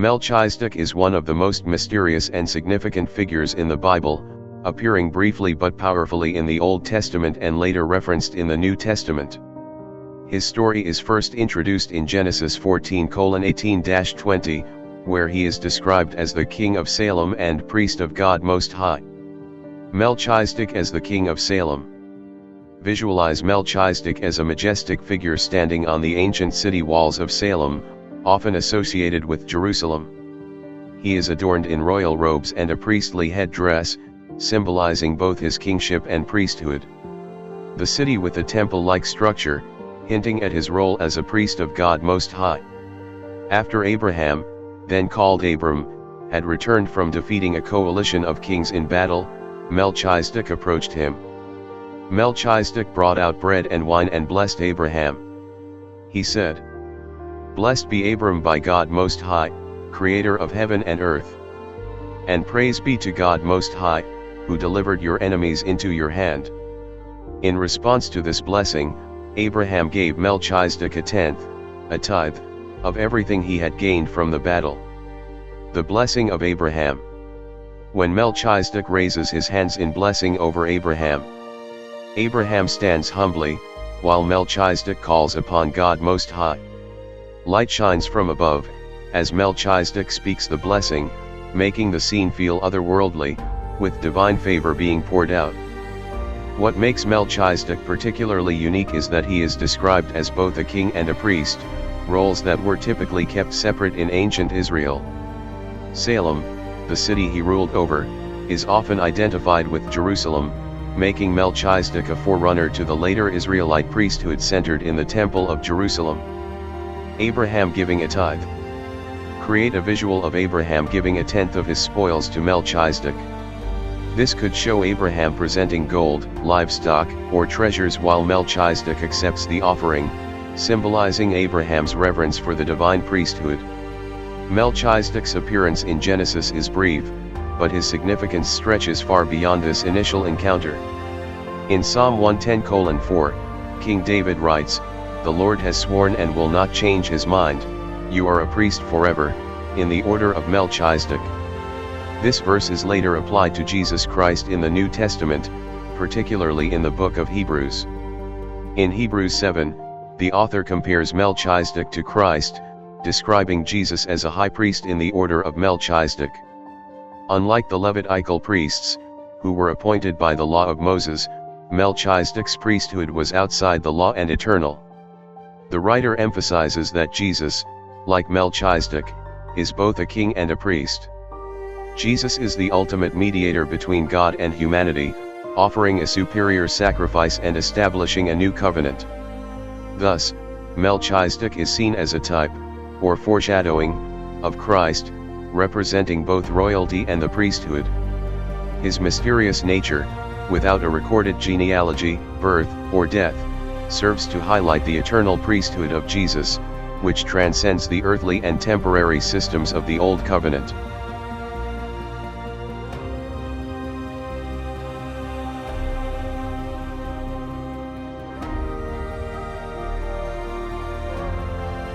Melchizedek is one of the most mysterious and significant figures in the Bible, appearing briefly but powerfully in the Old Testament and later referenced in the New Testament. His story is first introduced in Genesis 14:18-20, where he is described as the king of Salem and priest of God Most High. Melchizedek as the king of Salem. Visualize Melchizedek as a majestic figure standing on the ancient city walls of Salem, often associated with Jerusalem. He is adorned in royal robes and a priestly headdress, symbolizing both his kingship and priesthood. The city with a temple-like structure, hinting at his role as a priest of God Most High. After Abraham, then called Abram, had returned from defeating a coalition of kings in battle, Melchizedek approached him. Melchizedek brought out bread and wine and blessed Abraham. He said, "Blessed be Abram by God Most High, Creator of heaven and earth. And praise be to God Most High, who delivered your enemies into your hand." In response to this blessing, Abraham gave Melchizedek a tenth, a tithe, of everything he had gained from the battle. The blessing of Abraham. When Melchizedek raises his hands in blessing over Abraham, Abraham stands humbly, while Melchizedek calls upon God Most High. Light shines from above, as Melchizedek speaks the blessing, making the scene feel otherworldly, with divine favor being poured out. What makes Melchizedek particularly unique is that he is described as both a king and a priest, roles that were typically kept separate in ancient Israel. Salem, the city he ruled over, is often identified with Jerusalem, making Melchizedek a forerunner to the later Israelite priesthood centered in the Temple of Jerusalem. Abraham giving a tithe. Create a visual of Abraham giving a tenth of his spoils to Melchizedek. This could show Abraham presenting gold, livestock, or treasures while Melchizedek accepts the offering, symbolizing Abraham's reverence for the divine priesthood. Melchizedek's appearance in Genesis is brief, but his significance stretches far beyond this initial encounter. In Psalm 110:4, King David writes, "The Lord has sworn and will not change his mind, you are a priest forever, in the order of Melchizedek." This verse is later applied to Jesus Christ in the New Testament, particularly in the book of Hebrews. In Hebrews 7, the author compares Melchizedek to Christ, describing Jesus as a high priest in the order of Melchizedek. Unlike the Levitical priests, who were appointed by the law of Moses, Melchizedek's priesthood was outside the law and eternal. The writer emphasizes that Jesus, like Melchizedek, is both a king and a priest. Jesus is the ultimate mediator between God and humanity, offering a superior sacrifice and establishing a new covenant. Thus, Melchizedek is seen as a type, or foreshadowing, of Christ, representing both royalty and the priesthood. His mysterious nature, without a recorded genealogy, birth, or death, serves to highlight the eternal priesthood of Jesus, which transcends the earthly and temporary systems of the Old Covenant.